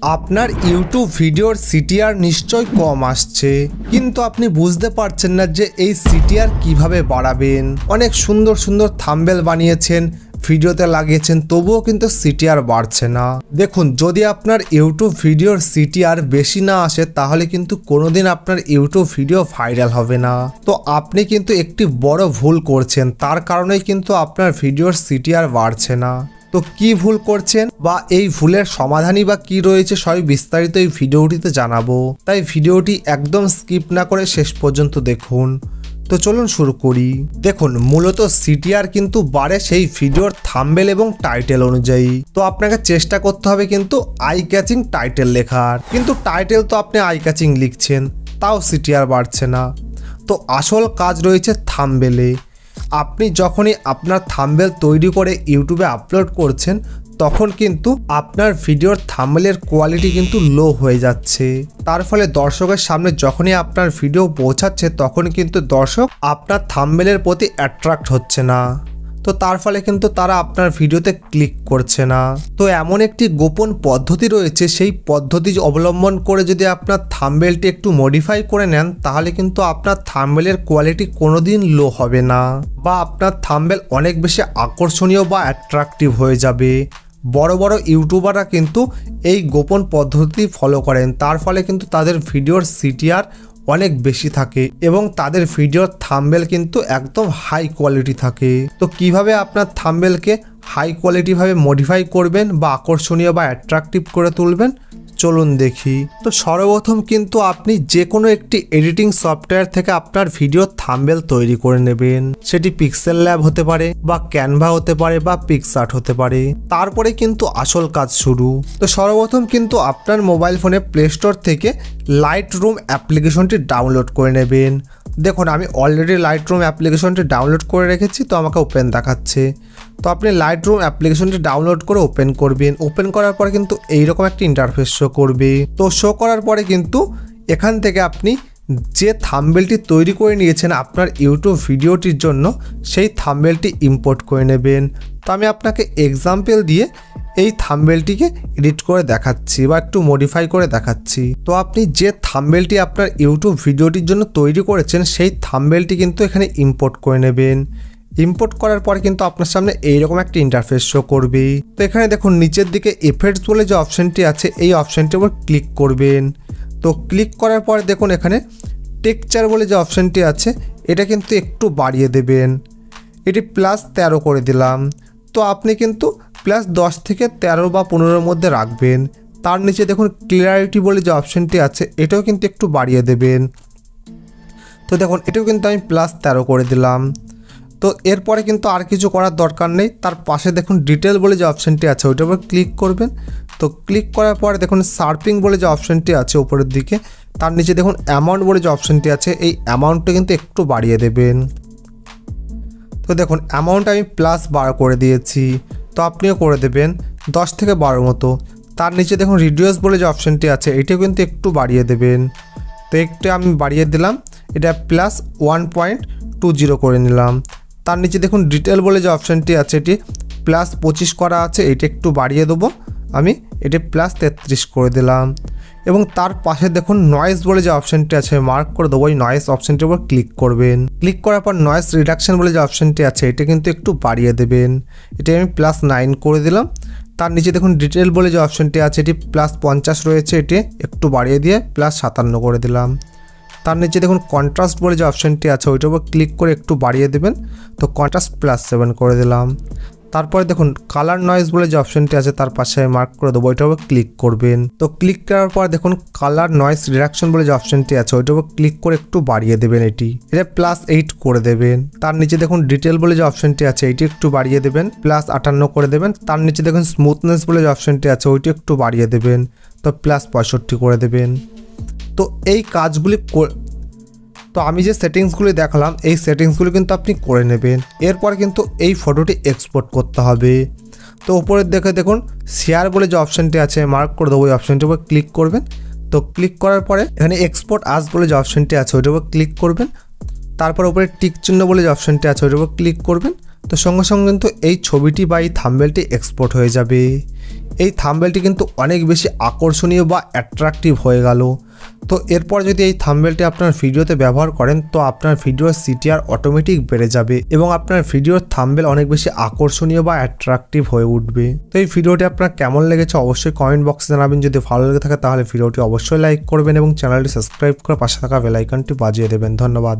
আপনার ইউটিউব ভিডিওর সিটিআর নিশ্চয় কম আসছে, কিন্তু আপনি বুঝতে পারছেন না যে এই সিটিআর কিভাবে বাড়াবেন। অনেক সুন্দর সুন্দর থাম্বনেল বানিয়েছেন, ভিডিওতে লাগিয়েছেন, তবুও কিন্তু সিটিআর বাড়ছে না। দেখুন, যদি আপনার ইউটিউব ভিডিওর সিটিআর বেশি না আসে তাহলে কিন্তু কোনোদিন আপনার ইউটিউব ভিডিও ভাইরাল হবে না। তো আপনি কিন্তু একটি বড় ভুল করছেন, তার কারণেই কিন্তু আপনার ভিডিওর সিটিআর বাড়ছে না। তো কি ভুল করছেন বা এই ভুলের সমাধানই বা কি রয়েছে সবই বিস্তারিত এই ভিডিওটিতে জানাবো, তাই ভিডিওটি একদম স্কিপ না করে শেষ পর্যন্ত দেখুন। তো চলুন শুরু করি। দেখুন, মূলত সিটিআর কিন্তু বাড়ে সেই ভিডিওর থাম্বনেল এবং টাইটেল অনুযায়ী। তো আপনাকে চেষ্টা করতে হবে কিন্তু আই ক্যাচিং টাইটেল লেখার, কিন্তু টাইটেল তো আপনি আই ক্যাচিং লিখছেন, তাও সিটিআর বাড়ছে না। তো আসল কাজ রয়েছে থাম্বনেলে। আপনি যখনই আপনার থাম্বনেল তৈরি করে ইউটিউবে আপলোড করছেন তখন কিন্তু আপনার ভিডিওর থাম্বনেলের কোয়ালিটি কিন্তু লো হয়ে যাচ্ছে। তার ফলে দর্শকের সামনে যখনই আপনার ভিডিও পৌঁছাচ্ছে তখন কিন্তু দর্শক আপনার থাম্বনেলের প্রতি অ্যাট্রাক্ট হচ্ছে না। তো তার ফলে কিন্তু তারা আপনার ভিডিওতে ক্লিক করছে না। তো এমন একটি গোপন পদ্ধতি রয়েছে, সেই পদ্ধতি অবলম্বন করে যদি আপনার থাম্বনেলটি একটু মডিফাই করে নেন তাহলে কিন্তু আপনার থাম্বনেলের কোয়ালিটি কোনোদিন লো হবে না, বা আপনার থাম্বনেল অনেক বেশি আকর্ষণীয় বা অ্যাট্রাকটিভ হয়ে যাবে। বড় বড় ইউটিউবাররা কিন্তু এই গোপন পদ্ধতি ফলো করেন, তার ফলে কিন্তু তাদের ভিডিওর সিটিআর অনেক বেশি থাকে এবং তাদের ভিডিওর থাম্বনেল কিন্তু একদম হাই কোয়ালিটি থাকে। তো কিভাবে আপনার থাম্বনেলকে হাই কোয়ালিটি ভাবে মডিফাই করবেন বা আকর্ষণীয় বা অ্যাট্রাকটিভ করে তুলবেন, চলুন দেখি। তো সর্বপ্রথম কিন্তু আপনি যে কোনো একটি এডিটিং সফটওয়্যার থেকে আপনার ভিডিওর থাম্বনেল তৈরি করে নেবেন। সেটি পিক্সেল ল্যাব হতে পারে বা ক্যানভা হতে পারে বা পিক্সআর্ট হতে পারে। তারপরে কিন্তু আসল কাজ শুরু। তো সর্বপ্রথম কিন্তু আপনার মোবাইল ফোনে প্লে স্টোর থেকে লাইটরুম অ্যাপ্লিকেশনটি ডাউনলোড করে নেবেন। দেখুন, আমি অলরেডি লাইটরুম অ্যাপ্লিকেশনটি ডাউনলোড করে রেখেছি, তো আমাকে ওপেন দেখাচ্ছে। তো আপনি লাইটরুম অ্যাপ্লিকেশনটি ডাউনলোড করে ওপেন করবেন। ওপেন করার পরে কিন্তু এইরকম একটি ইন্টারফেস শো করবে। তো শো করার পরে কিন্তু এখান থেকে আপনি যে থাম্বনেলটি তৈরি করে নিয়েছেন আপনার ইউটিউব ভিডিওটির জন্য, সেই থাম্বনেলটি ইম্পোর্ট করে নেবেন। তো আমি আপনাকে এক্সাম্পল দিয়ে এই থাম্বনেলটিকে এডিট করে দেখাচ্ছি বা একটু মডিফাই করে দেখাচ্ছি। তো আপনি যে থাম্বনেলটি আপনার ইউটিউব ভিডিওটির জন্য তৈরি করেছেন সেই থাম্বনেলটি কিন্তু এখানে ইম্পোর্ট করে নেবেন। ইম্পোর্ট করার পরে কিন্তু আপনার সামনে এইরকম একটা ইন্টারফেস শো করবে। তো এখানে দেখুন নিচের দিকে এফেক্টস বলে যে অপশনটি আছে, এই অপশনটির উপর ক্লিক করবেন। তো ক্লিক করার পরে দেখুন এখানে টেক্সচার বলে যে অপশনটি আছে এটা কিন্তু একটু বাড়িয়ে দেবেন। এটি +13 করে দিলাম। তো আপনি কিন্তু +10 থেকে 13 বা 15-এর মধ্যে রাখবেন। তার নিচে দেখুন ক্লিয়ারিটি বলে যে অপশনটি আছে এটাও কিন্তু একটু বাড়িয়ে দেবেন। তো দেখুন এটাও কিন্তু আমি +13 করে দিলাম। তো এরপরে কিন্তু আর কিছু করার দরকার নেই। তার পাশে দেখুন ডিটেল বলে যে অপশনটি আছে ওইটার উপর ক্লিক করবেন। তো ক্লিক করার পরে দেখুন শার্পিং বলে যে অপশনটি আছে উপরের দিকে, তার নিচে দেখুন অ্যামাউন্ট বলে যে অপশনটি আছে এই অ্যামাউন্টটা কিন্তু একটু বাড়িয়ে দেবেন। তো দেখুন অ্যামাউন্ট আমি +12 করে দিয়েছি, তো আপনিও করে দেবেন 10 থেকে 12 মতো। তার নিচে দেখুন রিডিউস বলে যে অপশনটি আছে এটাও কিন্তু একটু বাড়িয়ে দেবেন। তো একটু আমি বাড়িয়ে দিলাম, এটা +1.20 করে নিলাম। তার নিচে দেখুন ডিটেল বলে যে অপশনটি আছে এটি +25 করা আছে, এটা একটু বাড়িয়ে দেবো আমি, এটি +33 করে দিলাম। এবং তার পাশে দেখুন নয়েজ বলে যে অপশনটি আছে মার্ক করে দেবো, ওই নয়েজ অপশনটির উপর ক্লিক করবেন। ক্লিক করার পর নয়েজ রিডাকশন বলে যে অপশনটি আছে এটা কিন্তু একটু বাড়িয়ে দেবেন, এটা আমি +9 করে দিলাম। তার নিচে দেখুন ডিটেল বলে যে অপশনটি আছে এটি +50 রয়েছে, এটি একটু বাড়িয়ে দিয়ে +57 করে দিলাম। তার নিচে দেখুন কন্ট্রাস্ট বলে যে অপশনটি আছে ওইটার উপর ক্লিক করে একটু বাড়িয়ে দেবেন, তো কন্ট্রাস্ট +7 করে দিলাম। তারপরে দেখুন কালার নয়েজ বলে যে অপশনটি আছে তার পাশে মার্ক করে দেবো, ওইটার উপর ক্লিক করবেন। তো ক্লিক করার পর দেখুন কালার নয়েজ রিডাকশন বলে যে অপশনটি আছে ওইটার উপর ক্লিক করে একটু বাড়িয়ে দেবেন, এটা +8 করে দেবেন। তার নিচে দেখুন ডিটেল বলে যে অপশনটি আছে এটি একটু বাড়িয়ে দেবেন, +58 করে দেবেন। তার নিচে দেখুন স্মুথনেস বলে যে অপশনটি আছে ওইটি একটু বাড়িয়ে দেবেন, তো +65 করে দেবেন। তো এই কাজগুলি তো আমি যে সেটিংসগুলি দেখালাম এই সেটিংসগুলি কিন্তু আপনি করে নেবেন। এরপর কিন্তু এই ফটোটি এক্সপোর্ট করতে হবে। তো উপরের দিকে দেখুন শেয়ার বলে যে অপশনটি আছে মার্ক করে দেবো, ওই অপশনটির উপর ক্লিক করবেন। তো ক্লিক করার পরে এখানে এক্সপোর্ট আজ বলে যে অপশনটি আছে ওইটার উপর ক্লিক করবেন। তারপর উপরে টিক চিহ্ন বলে যে অপশনটি আছে ওইটার উপর ক্লিক করবেন। তো সঙ্গে সঙ্গে কিন্তু এই ছবিটি বা এই থাম্বনেলটি এক্সপোর্ট হয়ে যাবে। এই থাম্বনেলটি কিন্তু অনেক বেশি আকর্ষণীয় বা অ্যাট্রাকটিভ হয়ে গেল। তো এরপর যদি এই থাম্বনেলটি আপনার ভিডিওতে ব্যবহার করেন তো আপনার ভিডিওর সিটিআর অটোমেটিক বেড়ে যাবে এবং আপনার ভিডিওর থাম্বনেল অনেক বেশি আকর্ষণীয় বা অ্যাট্রাকটিভ হয়ে উঠবে। তো এই ভিডিওটি আপনার কেমন লেগেছে অবশ্যই কমেন্ট বক্সে জানাবেন। যদি ভালো লেগে থাকে তাহলে ভিডিওটি অবশ্যই লাইক করবেন এবং চ্যানেলটি সাবস্ক্রাইব করে পাশে থাকা বেল আইকনটি বাজিয়ে দেবেন। ধন্যবাদ।